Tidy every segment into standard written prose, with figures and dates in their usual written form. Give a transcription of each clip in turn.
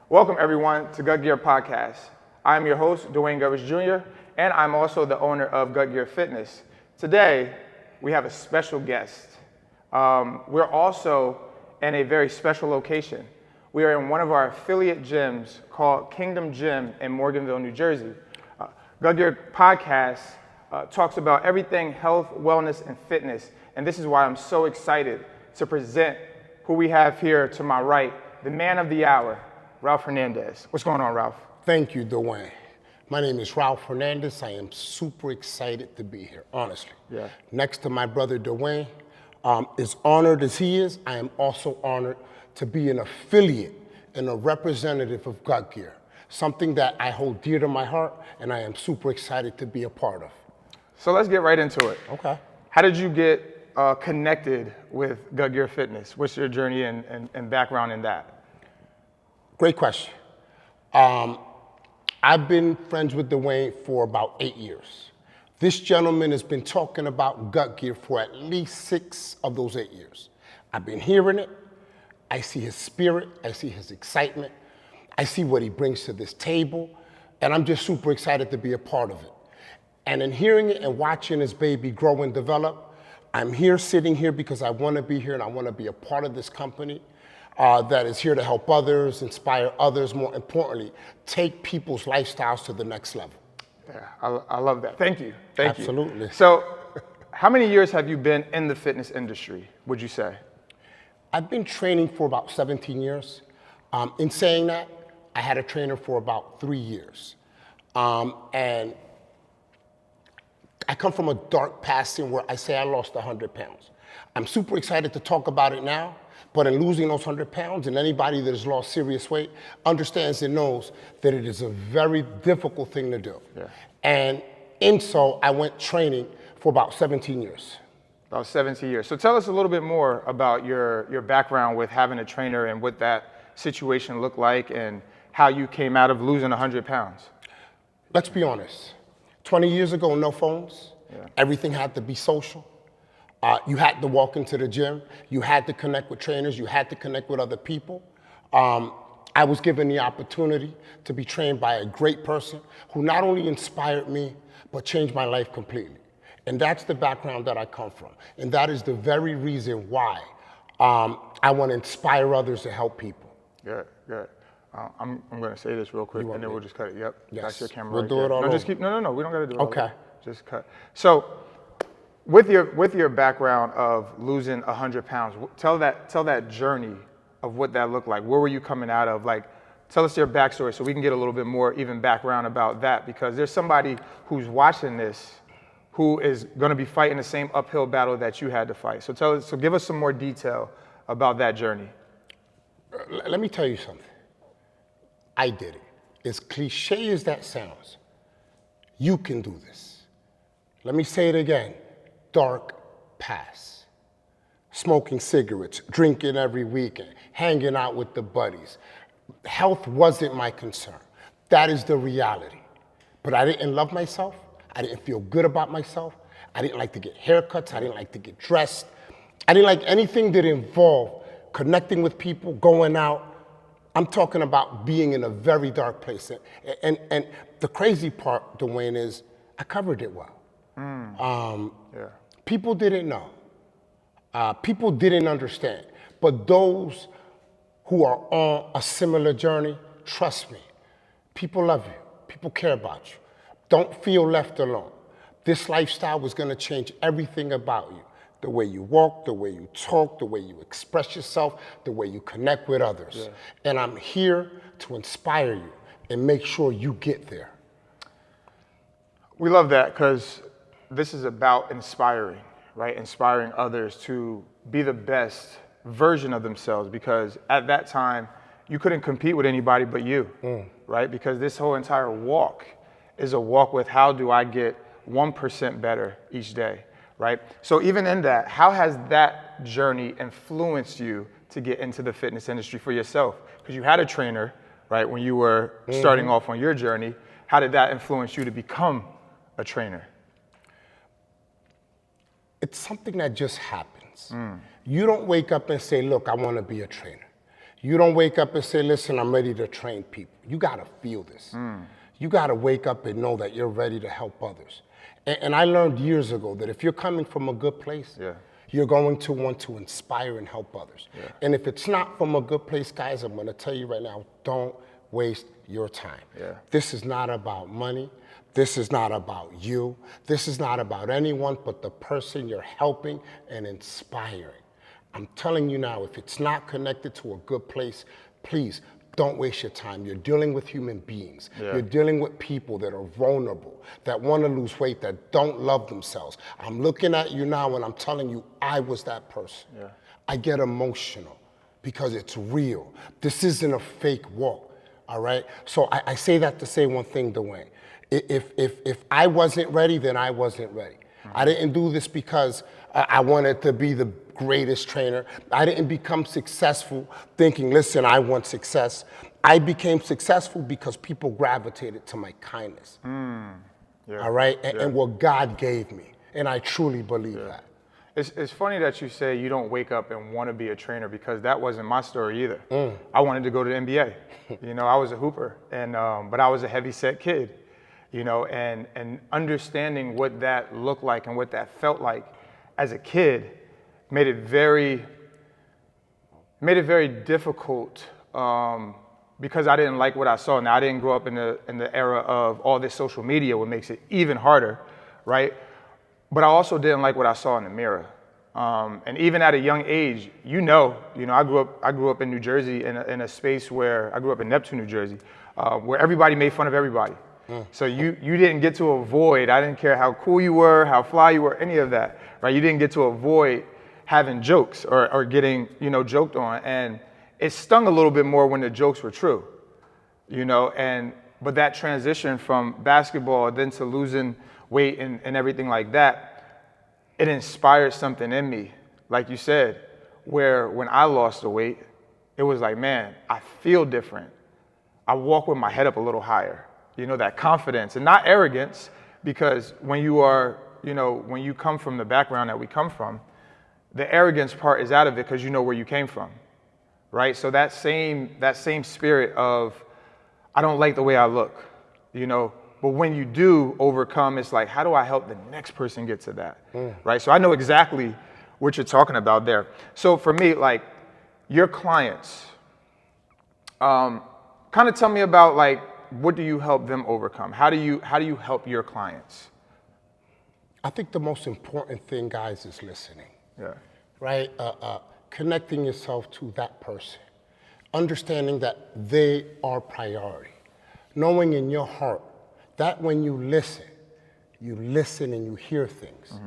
Welcome everyone to Gut Gear Podcast. I'm your host, Dwayne Govers Jr., and I'm also the owner of Gut Gear Fitness. Today, we have a special guest. We're also in a very special location. We are in one of our affiliate gyms called Kingdom Gym in Morganville, New Jersey. Gut Gear Podcast talks about everything health, wellness, and fitness, and this is why I'm so excited to present who we have here to my right, the man of the hour, Ralph Hernandez. What's going on, Ralph? Thank you, Dwayne. My name is Ralph Hernandez. I am super excited to be here, honestly. Yeah. Next to my brother, Dwayne, as honored as he is, I am also honored to be an affiliate and a representative of Gut Gear, something that I hold dear to my heart and I am super excited to be a part of. So let's get right into it. Okay. How did you get connected with Gut Gear Fitness? What's your journey and background in that? Great question. I've been friends with Dwayne for about 8 years. This gentleman has been talking about Gut Gear for at least 6 of those 8 years. I've been hearing it. I see his spirit. I see his excitement. I see what he brings to this table. And I'm just super excited to be a part of it. And in hearing it and watching his baby grow and develop, I'm here sitting here because I want to be here and I want to be a part of this company. That is here to help others, inspire others, more importantly, take people's lifestyles to the next level. Yeah, I love that. Thank you. Thank you. Absolutely. So, how many years have you been in the fitness industry, would you say? I've been training for about 17 years. In saying that, I had a trainer for about 3 years. And I come from a dark past where I say I lost 100 pounds. I'm super excited to talk about it now. But in losing those 100 pounds, and anybody that has lost serious weight understands and knows that it is a very difficult thing to do. Yeah. And in so, I went training for about 17 years. About 17 years. So tell us a little bit more about your background with having a trainer and what that situation looked like and how you came out of losing 100 pounds. Let's be honest. 20 years ago, no phones. Yeah. Everything had to be social. You had to walk into the gym. You had to connect with trainers. You had to connect with other people. I was given the opportunity to be trained by a great person who not only inspired me, but changed my life completely. And that's the background that I come from. And that is the very reason why I want to inspire others to help people. Good, good. I'm going to say this real quick, and then we'll just cut it. Yep, Yes. that's your camera We'll right do there. it all No, just over. keep. No. We don't got to do it. all Okay. over. Just cut. So, with your background of losing 100 pounds, tell that journey of what that looked like. Where were you coming out of? Like, tell us your backstory so we can get a little bit more even background about that, because there's somebody who's watching this who is going to be fighting the same uphill battle that you had to fight. So give us some more detail about that journey. Let me tell you something. I did it. As cliche as that sounds, you can do this. Let me say it again. Dark past. Smoking cigarettes, drinking every weekend, hanging out with the buddies. Health wasn't my concern. That is the reality. But I didn't love myself. I didn't feel good about myself. I didn't like to get haircuts. I didn't like to get dressed. I didn't like anything that involved connecting with people, going out. I'm talking about being in a very dark place. And the crazy part, Dwayne, is I covered it well. Yeah. People didn't know. People didn't understand. But those who are on a similar journey, trust me, people love you. People care about you. Don't feel left alone. This lifestyle was going to change everything about you. The way you walk, the way you talk, the way you express yourself, the way you connect with others. Yeah. And I'm here to inspire you and make sure you get there. We love that because this is about inspiring, right? Inspiring others to be the best version of themselves, because at that time, you couldn't compete with anybody but you, right? Because this whole entire walk is a walk with how do I get 1% better each day, right? So even in that, how has that journey influenced you to get into the fitness industry for yourself? Because you had a trainer, right, when you were starting off on your journey. How did that influence you to become a trainer? It's something that just happens. You don't wake up and say, look, I want to be a trainer. You don't wake up and say, listen, I'm ready to train people. You gotta feel this. You gotta wake up and know that you're ready to help others. And I learned years ago that if you're coming from a good place, you're going to want to inspire and help others. And if it's not from a good place, guys, I'm gonna tell you right now, don't waste your time. This is not about money. This is not about you. This is not about anyone but the person you're helping and inspiring. I'm telling you now, if it's not connected to a good place, please don't waste your time. You're dealing with human beings. You're dealing with people that are vulnerable, that want to lose weight, that don't love themselves. I'm looking at you now and I'm telling you, I was that person. I get emotional because it's real. This isn't a fake walk, all right? So I say that to say one thing, Dwayne. If I wasn't ready, then I wasn't ready. I didn't do this because I wanted to be the greatest trainer. I didn't become successful thinking, listen, I want success. I became successful because people gravitated to my kindness. All right? And what God gave me. And I truly believe that. It's funny that you say you don't wake up and want to be a trainer, because that wasn't my story either. I wanted to go to the NBA. You know, I was a hooper, and but I was a heavy set kid. You know, and understanding what that looked like and what that felt like as a kid made it very difficult, because I didn't like what I saw. Now, I didn't grow up in the era of all this social media, what makes it even harder, right? But I also didn't like what I saw in the mirror. And even at a young age, I grew up in New Jersey in a space where I grew up in Neptune, New Jersey, where everybody made fun of everybody. So you didn't get to avoid, I didn't care how cool you were, how fly you were, any of that, right? You didn't get to avoid having jokes or getting, joked on. And it stung a little bit more when the jokes were true, but that transition from basketball then to losing weight and everything like that, it inspired something in me, like you said, where when I lost the weight, it was like, man, I feel different. I walk with my head up a little higher. That confidence and not arrogance, because when you are, when you come from the background that we come from, the arrogance part is out of it because you know where you came from, right? So that same spirit of, I don't like the way I look, but when you do overcome, it's like, how do I help the next person get to that, right? So I know exactly what you're talking about there. So for me, like your clients, kind of tell me about like, what do you help them overcome? How do you help your clients? I think the most important thing, guys, is listening. Right? Connecting yourself to that person. Understanding that they are priority. Knowing in your heart that when you listen and you hear things.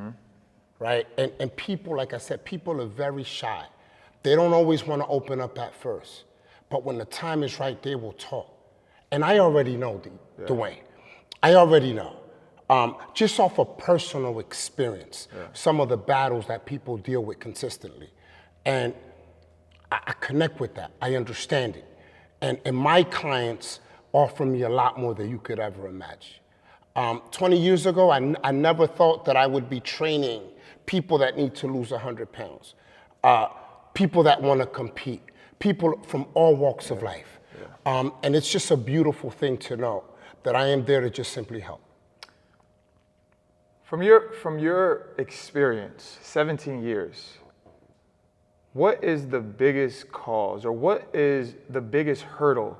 Right? And people, like I said, people are very shy. They don't always want to open up at first. But when the time is right, they will talk. And I already know, Dwayne. I already know. Just off of personal experience, some of the battles that people deal with consistently. And I connect with that. I understand it. And my clients offer me a lot more than you could ever imagine. 20 years ago, I never thought that I would be training people that need to lose 100 pounds, people that want to compete, people from all walks of life. And it's just a beautiful thing to know that I am there to just simply help. From your experience, 17 years, what is the biggest cause or what is the biggest hurdle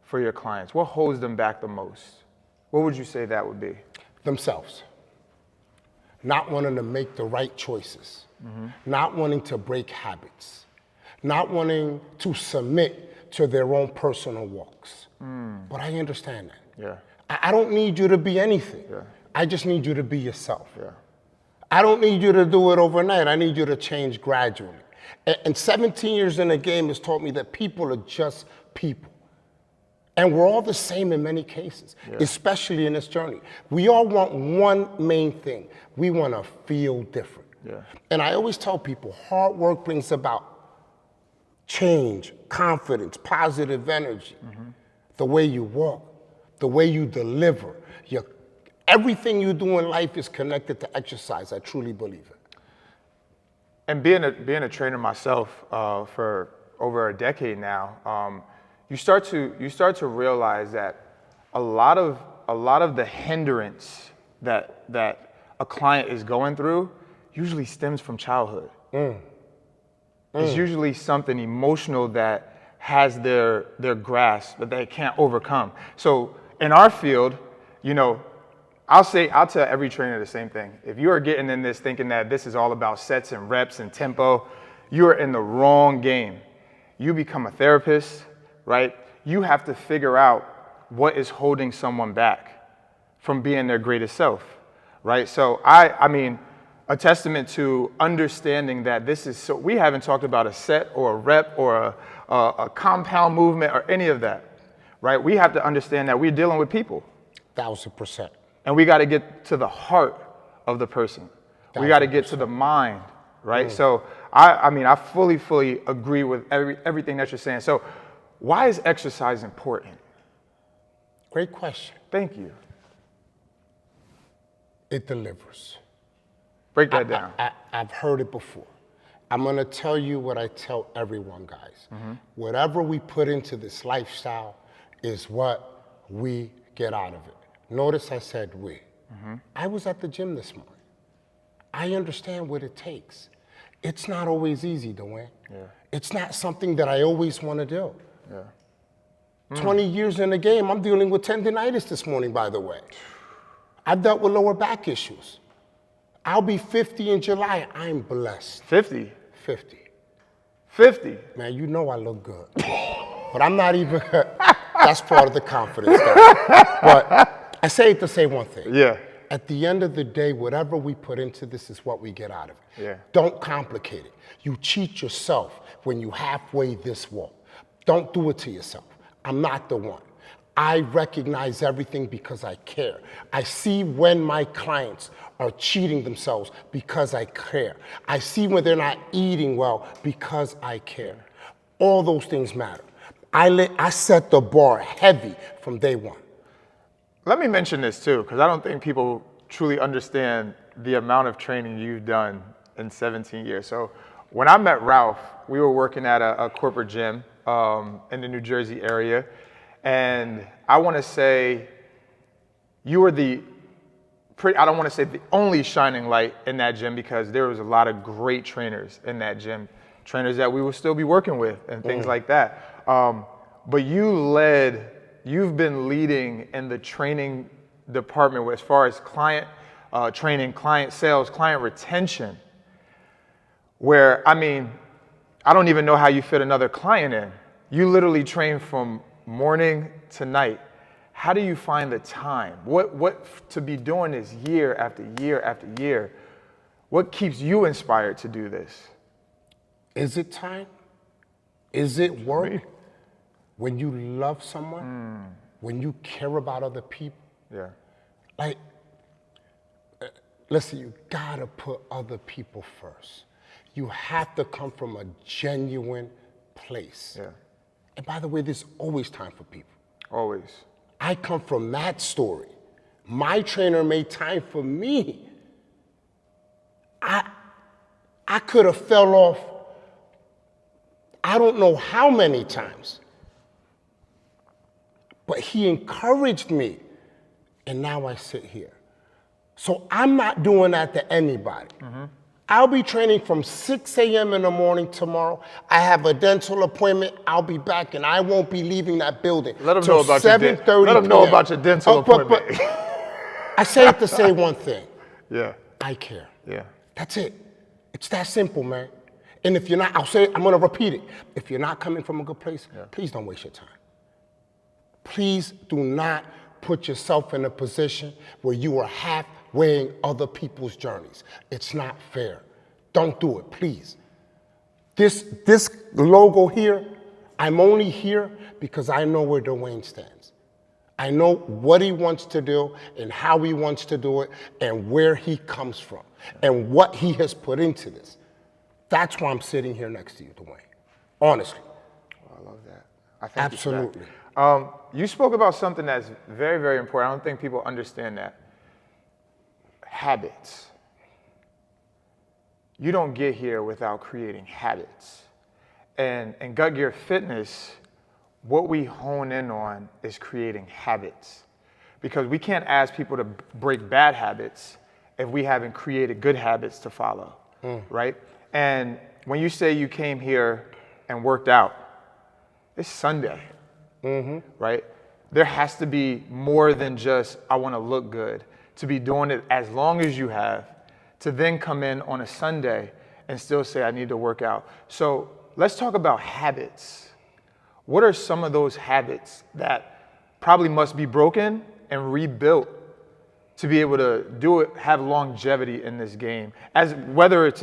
for your clients? What holds them back the most? What would you say that would be? Themselves. Not wanting to make the right choices. Not wanting to break habits. Not wanting to submit to their own personal walks. But I understand that. I don't need you to be anything. I just need you to be yourself. I don't need you to do it overnight. I need you to change gradually. And 17 years in the game has taught me that people are just people. And we're all the same in many cases, especially in this journey. We all want one main thing. We want to feel different. And I always tell people, hard work brings about change, confidence, positive energy, the way you walk, the way you deliver. Everything you do in life is connected to exercise. I truly believe it. And being a trainer myself for over a decade now, you start to realize that a lot of the hindrance that a client is going through usually stems from childhood. It's usually something emotional that has their grasp that they can't overcome. So in our field, you know, I'll tell every trainer the same thing. If you are getting in this thinking that this is all about sets and reps and tempo, you are in the wrong game. You become a therapist, right? You have to figure out what is holding someone back from being their greatest self, right? So I mean, a testament to understanding that this is so, we haven't talked about a set or a rep or a compound movement or any of that, right? We have to understand that we're dealing with people. 1000%. And we got to get to the heart of the person. We got to get to the mind, right? So I mean, I fully agree with everything that you're saying. So why is exercise important? Great question. Thank you. It delivers. Break that down. I've heard it before. I'm going to tell you what I tell everyone, guys. Whatever we put into this lifestyle is what we get out of it. Notice I said we. I was at the gym this morning. I understand what it takes. It's not always easy, Dwayne. Yeah. It's not something that I always want to do. Yeah. 20 years in the game, I'm dealing with tendinitis this morning, by the way. I've dealt with lower back issues. I'll be 50 in July. I'm blessed. 50. 50. 50. Man, you know I look good. But I'm not even, that's part of the confidence, guys. But I say it to say one thing. Yeah. At the end of the day, whatever we put into this is what we get out of it. Yeah. Don't complicate it. You cheat yourself when you halfway this walk. Don't do it to yourself. I'm not the one. I recognize everything because I care. I see when my clients are cheating themselves because I care. I see when they're not eating well because I care. All those things matter. I set the bar heavy from day one. Let me mention this too, because I don't think people truly understand the amount of training you've done in 17 years. So when I met Ralph, we were working at a corporate gym in the New Jersey area. And I want to say you were I don't want to say the only shining light in that gym, because there was a lot of great trainers in that gym, trainers that we will still be working with and things like that. But you've been leading in the training department as far as client training, client sales, client retention, where, I mean, I don't even know how you fit another client in. You literally train from morning to night. How do you find the time? What to be doing this year after year after year? What keeps you inspired to do this? Is it time? Is it work? When you love someone, when you care about other people, like, listen, you gotta put other people first. You have to come from a genuine place. Yeah. And by the way, there's always time for people. Always. I come from that story. My trainer made time for me. I could have fell off, I don't know how many times. But he encouraged me, and now I sit here. So I'm not doing that to anybody. I'll be training from 6 a.m. in the morning tomorrow. I have a dental appointment. I'll be back, and I won't be leaving that building. Let them know about 7:30 Let them know about your dental appointment. But I say it to say one thing. Yeah. I care. Yeah. That's it. It's that simple, man. And if you're not, I'm going to repeat it. If you're not coming from a good place, please don't waste your time. Please do not put yourself in a position where you are half-weighing other people's journeys. It's not fair. Don't do it, please. This logo here, I'm only here because I know where Dwayne stands. I know what he wants to do and how he wants to do it and where he comes from and what he has put into this. That's why I'm sitting here next to you, Dwayne. Honestly. Oh, I love that. I thank Absolutely. You for that. You spoke about something that's very, very important. I don't think people understand that. Habits. You don't get here without creating habits. And in Gut Gear Fitness, what we hone in on is creating habits. Because we can't ask people to break bad habits if we haven't created good habits to follow, right? And when you say you came here and worked out, it's Sunday, right? There has to be more than just, I want to look good, to be doing it as long as you have, to then come in on a Sunday and still say, I need to work out. So let's talk about habits. What are some of those habits that probably must be broken and rebuilt to be able to do it, have longevity in this game, as whether it's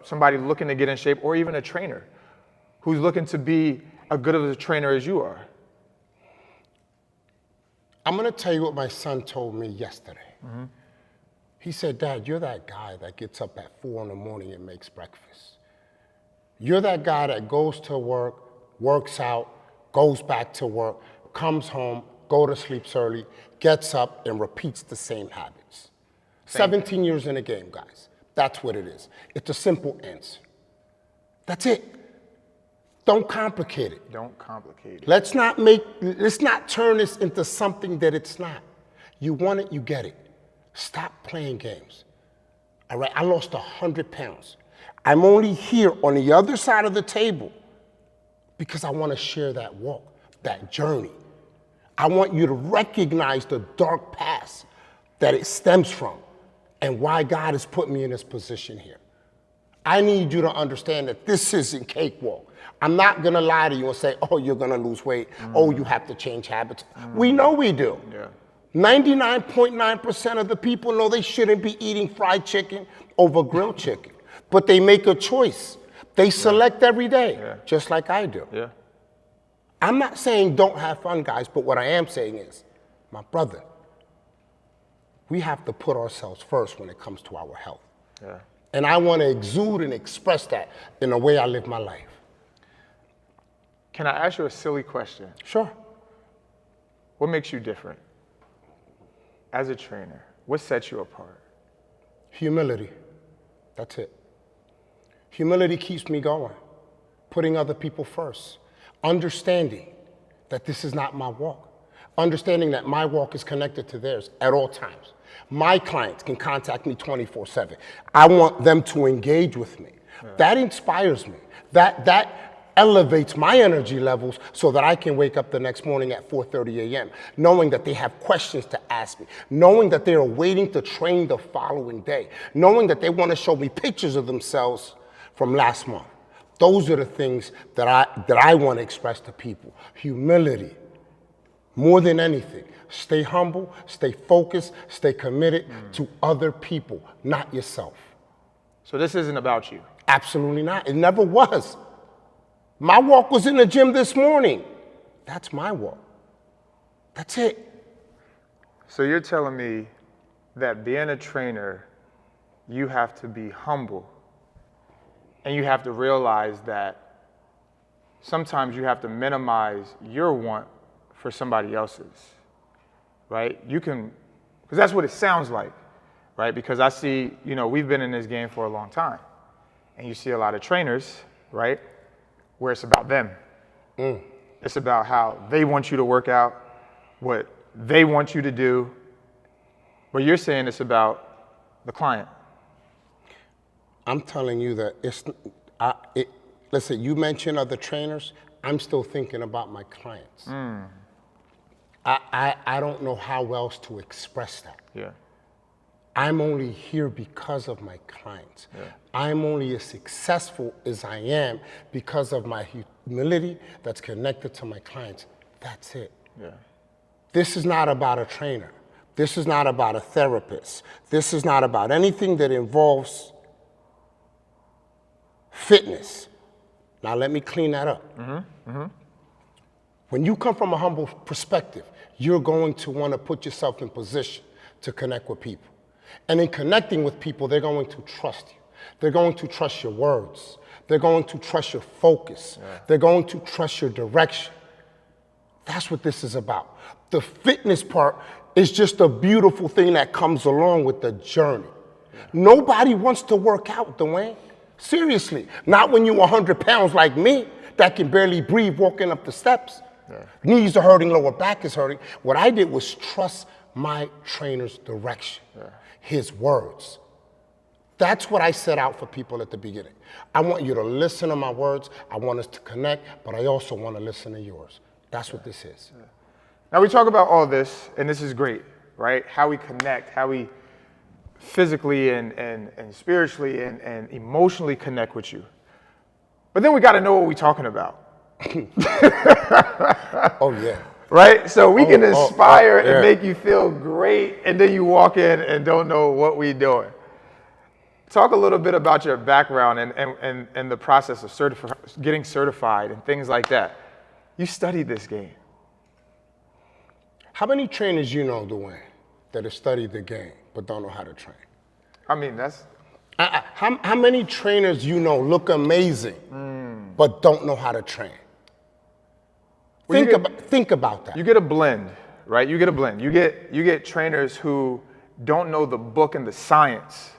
somebody looking to get in shape or even a trainer who's looking to be as good of a trainer as you are? I'm going to tell you what my son told me yesterday. He said, Dad, you're that guy that gets up at 4 in the morning and makes breakfast. You're that guy that goes to work, works out, goes back to work, comes home, go to sleep early, gets up and repeats the same habits. 17 years in the game, guys. That's what it is. It's a simple answer. That's it. Don't complicate it. Don't complicate it. Let's not turn this into something that it's not. You want it, you get it. Stop playing games. All right, I lost 100 pounds. I'm only here on the other side of the table because I want to share that walk, that journey. I want you to recognize the dark past that it stems from and why God has put me in this position here. I need you to understand that this isn't cakewalk. I'm not going to lie to you and say, oh, you're going to lose weight. Oh, you have to change habits. We know we do. Yeah. 99.9% of the people know they shouldn't be eating fried chicken over grilled chicken, but they make a choice. They select every day, just like I do. Yeah. I'm not saying don't have fun, guys, but what I am saying is, my brother, we have to put ourselves first when it comes to our health. Yeah. And I want to exude and express that in the way I live my life. Can I ask you a silly question? Sure. What makes you different as a trainer? What sets you apart? Humility. That's it. Humility keeps me going. Putting other people first. Understanding that this is not my walk. Understanding that my walk is connected to theirs at all times. My clients can contact me 24/7. I want them to engage with me. Yeah. That inspires me. That elevates my energy levels so that I can wake up the next morning at 4:30 a.m. knowing that they have questions to ask me, knowing that they are waiting to train the following day, knowing that they want to show me pictures of themselves from last month. Those are the things that I want to express to people. Humility. More than anything, stay humble, stay focused, stay committed to other people, not yourself. So this isn't about you? Absolutely not. It never was. My walk was in the gym this morning. That's my walk. That's it. So you're telling me that being a trainer, you have to be humble, and you have to realize that sometimes you have to minimize your want for somebody else's, right? You can, because that's what it sounds like, right? Because I see, we've been in this game for a long time, and you see a lot of trainers, right, where it's about them. It's about how they want you to work out, what they want you to do, but you're saying it's about the client. I'm telling you that listen, you mentioned other trainers. I'm still thinking about my clients. I don't know how else to express that. Yeah. I'm only here because of my clients. Yeah. I'm only as successful as I am because of my humility that's connected to my clients. That's it. Yeah. This is not about a trainer. This is not about a therapist. This is not about anything that involves fitness. Now let me clean that up. When you come from a humble perspective, you're going to want to put yourself in position to connect with people. And in connecting with people, they're going to trust you. They're going to trust your words. They're going to trust your focus. Yeah. They're going to trust your direction. That's what this is about. The fitness part is just a beautiful thing that comes along with the journey. Yeah. Nobody wants to work out, Dwayne. Seriously. Not when you're 100 pounds like me that can barely breathe walking up the steps. Knees are hurting, lower back is hurting. What I did was trust my trainer's direction, his words. That's what I set out for people at the beginning. I want you to listen to my words. I want us to connect, but I also want to listen to yours. That's what this is. Now we talk about all this, and this is great, right? How we connect, how we physically and spiritually and emotionally connect with you. But then we got to know what we're talking about. Oh, yeah. Right? So we can inspire and make you feel great, and then you walk in and don't know what we're doing. Talk a little bit about your background and the process of getting certified and things like that. You studied this game. How many trainers you know, Dwayne, that have studied the game but don't know how to train? I mean, that's... How many trainers you know look amazing but don't know how to train? Well, Think about that. You get a blend, right? You get a blend. You get trainers who don't know the book and the science,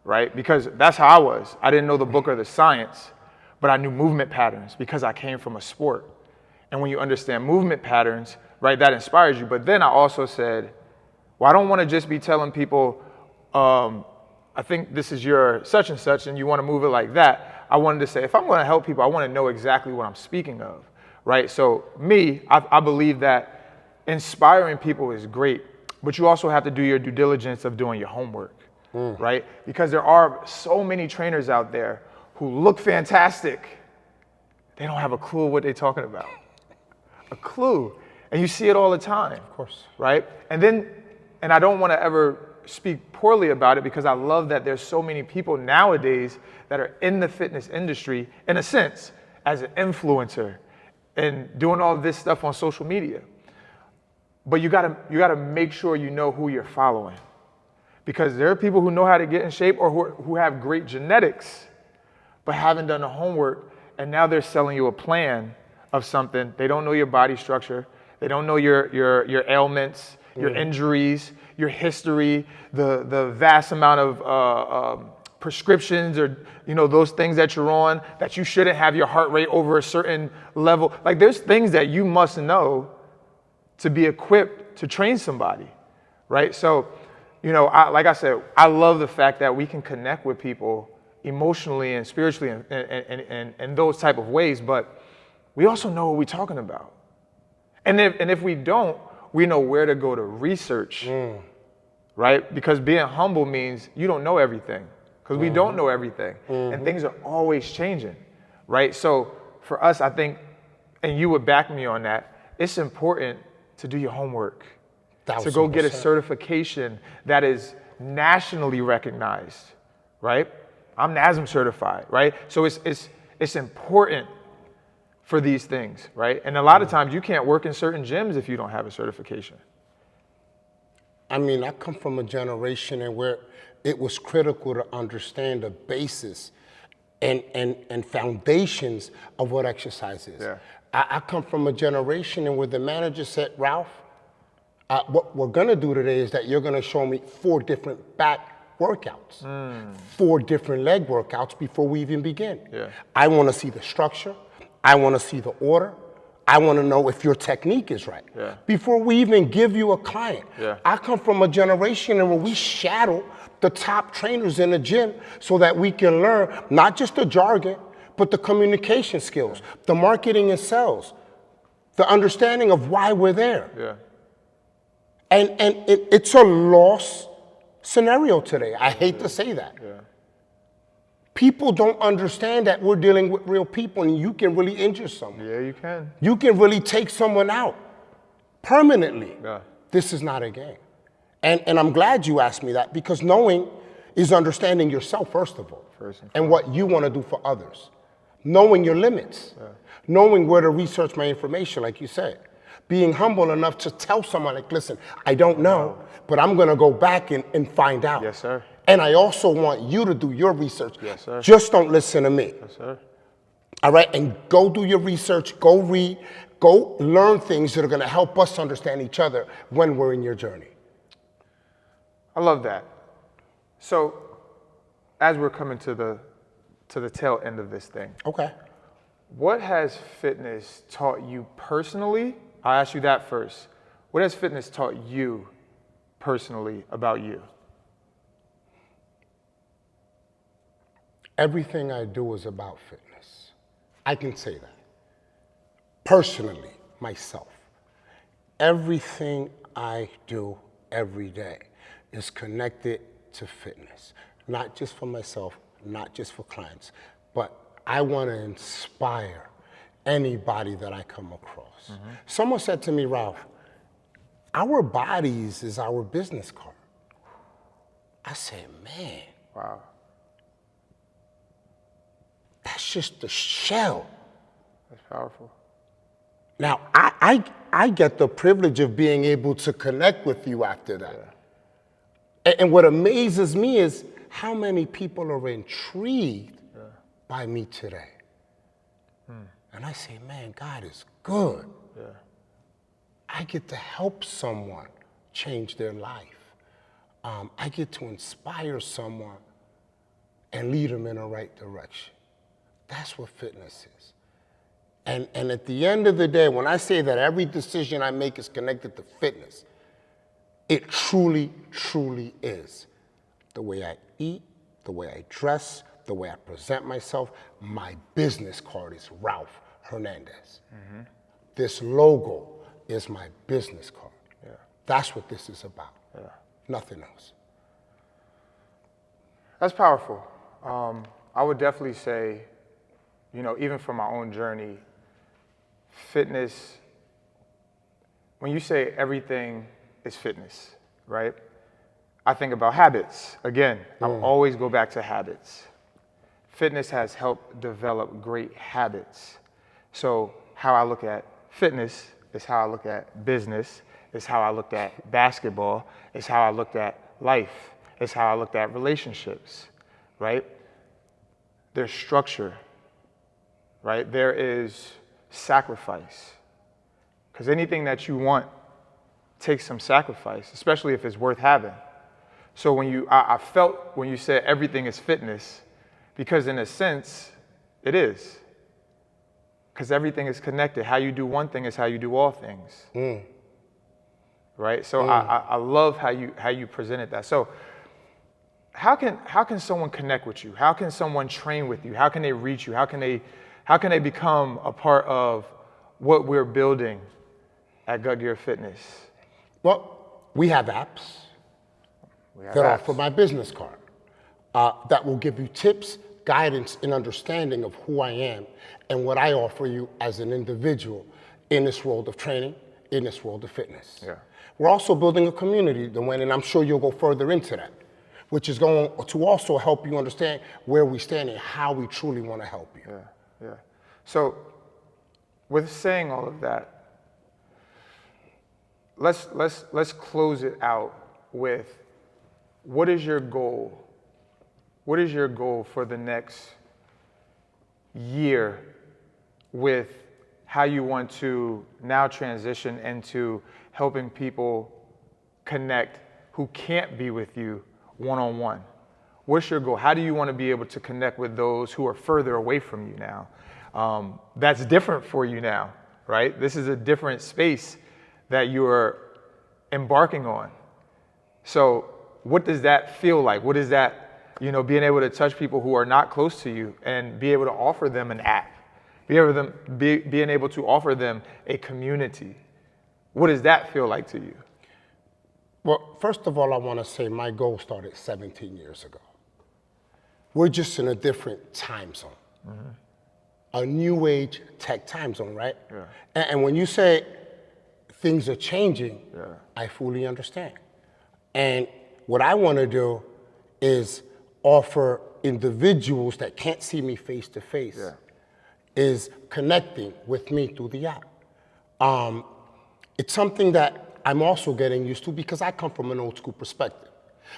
right? Because that's how I was. I didn't know the book or the science, but I knew movement patterns because I came from a sport. And when you understand movement patterns, right, that inspires you. But then I also said, well, I don't want to just be telling people, I think this is your such and such and you want to move it like that. I wanted to say, if I'm going to help people, I want to know exactly what I'm speaking of, right? So I believe that inspiring people is great, but you also have to do your due diligence of doing your homework, right? Because there are so many trainers out there who look fantastic. They don't have a clue what they're talking about. A clue. And you see it all the time. Of course. Right? And I don't want to ever speak poorly about it because I love that there's so many people nowadays that are in the fitness industry, in a sense, as an influencer and doing all this stuff on social media. But you gotta make sure you know who you're following. Because there are people who know how to get in shape or who have great genetics, but haven't done the homework, and now they're selling you a plan of something. They don't know your body structure. They don't know your ailments, your injuries, your history, the vast amount of prescriptions or those things that you're on, that you shouldn't have your heart rate over a certain level. Like there's things that you must know to be equipped to train somebody, right? So, like I said, I love the fact that we can connect with people emotionally and spiritually and those type of ways, but we also know what we're talking about. And if we don't, we know where to go to research, right? Because being humble means you don't know everything, because we don't know everything, and things are always changing, right? So for us, I think, and you would back me on that, it's important to do your homework, to go get a certification that is nationally recognized, right? I'm NASM certified, right? So it's important for these things, right? And a lot of times you can't work in certain gyms if you don't have a certification. I mean, I come from a generation where it was critical to understand the basis and foundations of what exercise is. Yeah. I come from a generation where the manager said, Ralph, what we're gonna do today is that you're gonna show me 4 different back workouts, 4 different leg workouts before we even begin. Yeah. I wanna see the structure. I want to see the order. I want to know if your technique is right. Yeah. Before we even give you a client. Yeah. I come from a generation where we shadow the top trainers in the gym so that we can learn not just the jargon, but the communication skills, the marketing and sales, the understanding of why we're there. Yeah. And it's a lost scenario today. I hate to say that. Yeah. People don't understand that we're dealing with real people and you can really injure someone. Yeah, you can. You can really take someone out permanently. Yeah. This is not a game. And I'm glad you asked me that, because knowing is understanding yourself, first of all, and what you want to do for others. Knowing your limits. Yeah. Knowing where to research my information, like you said. Being humble enough to tell someone, like, listen, I don't know, but I'm going to go back and find out. Yes, sir. And I also want you to do your research. Yes, sir. Just don't listen to me. Yes, sir. All right? And go do your research, go read, go learn things that are going to help us understand each other when we're in your journey. I love that. So as we're coming to to the tail end of this thing. Okay. What has fitness taught you personally? I'll ask you that first. What has fitness taught you personally about you? Everything I do is about fitness. I can say that. Personally, myself. Everything I do every day is connected to fitness. Not just for myself, not just for clients, but I want to inspire anybody that I come across. Someone said to me, Ralph, our bodies is our business card. I said, man, Wow. that's just the shell. That's powerful. Now, I get the privilege of being able to connect with you after that. And what amazes me is how many people are intrigued by me today. And I say, man, God is good. Yeah. I get to help someone change their life. I get to inspire someone and lead them in the right direction. That's what fitness is. And at the end of the day, when I say that every decision I make is connected to fitness, it truly, truly is. The way I eat, the way I dress, the way I present myself, my business card is Ralph Hernandez. This logo is my business card. Yeah. That's what this is about. Yeah. Nothing else. That's powerful. I would definitely say, even from my own journey, fitness, when you say everything is fitness, right? I think about habits. Again, I'll always go back to habits. Fitness has helped develop great habits. So how I look at fitness is how I look at business, is how I looked at basketball, is how I looked at life, is how I looked at relationships, right? There's structure, right? There is sacrifice. Because anything that you want takes some sacrifice, especially if it's worth having. So I felt when you said everything is fitness, because in a sense, it is. Because everything is connected. How you do one thing is how you do all things. Right? So I love how you presented that. So how can someone connect with you? How can someone train with you? How can they reach you? How can they become a part of what we're building at Gut Gear Fitness? Well, we have apps that offer my business card that will give you tips, guidance, and understanding of who I am and what I offer you as an individual in this world of training, in this world of fitness. Yeah. We're also building a community, Dwayne, and I'm sure you'll go further into that, which is going to also help you understand where we stand and how we truly want to help you. Yeah. So with saying all of that, let's close it out with, what is your goal? What is your goal for the next year with how you want to now transition into helping people connect who can't be with you one-on-one? What's your goal? How do you want to be able to connect with those who are further away from you now? That's different for you now, right? This is a different space that you're embarking on. So what does that feel like? What is that, being able to touch people who are not close to you and be able to offer them an app, being able to offer them a community? What does that feel like to you? Well, first of all, I want to say my goal started 17 years ago. We're just in a different time zone. A new age tech time zone, right? Yeah. And when you say things are changing, I fully understand. And what I want to do is offer individuals that can't see me face to face is connecting with me through the app. It's something that I'm also getting used to because I come from an old school perspective.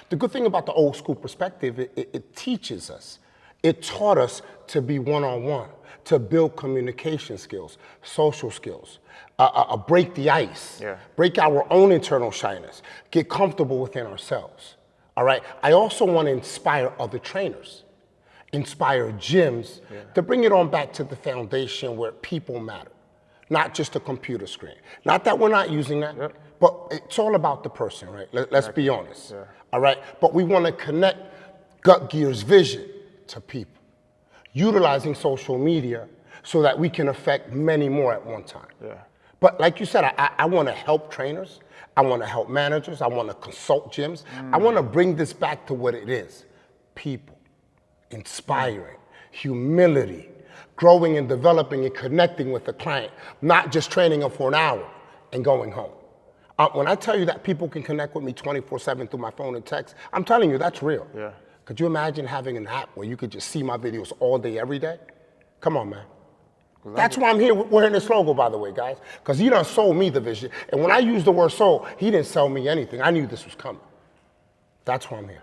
The good thing about the old school perspective, it teaches us. It taught us to be one-on-one, to build communication skills, social skills, break the ice, break our own internal shyness, get comfortable within ourselves. All right. I also want to inspire other trainers. inspire gyms to bring it on back to the foundation where people matter, not just a computer screen. Not that we're not using that, but it's all about the person, right? Let's be honest, all right? But we want to connect Gut Gear's vision to people, utilizing social media so that we can affect many more at one time. But like you said, I want to help trainers. I want to help managers. I want to consult gyms. I want to bring this back to what it is. People, inspiring, humility, growing and developing and connecting with the client, not just training them for an hour and going home. When I tell you that people can connect with me 24/7 through my phone and text, I'm telling you that's real. Could you imagine having an app where you could just see my videos all day, every day? Come on, man. That's why I'm here wearing this logo, by the way, guys, because he done sold me the vision. And when I use the word sold, he didn't sell me anything. I knew this was coming. That's why I'm here.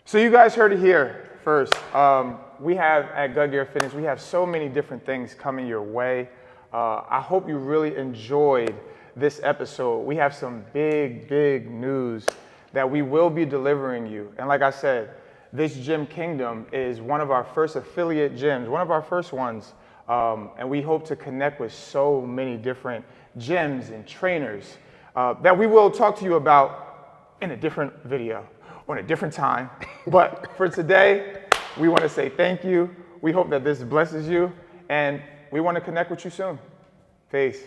So you guys heard it here first. We have at Gut Gear Fitness, we have so many different things coming your way. I hope you really enjoyed this episode. We have some big news that we will be delivering you. And like I said, this Gym Kingdom is one of our first affiliate gyms, one of our first ones. And we hope to connect with so many different gyms and trainers that we will talk to you about in a different video or in a different time. But for today, we want to say thank you. We hope that this blesses you, and we want to connect with you soon. Peace.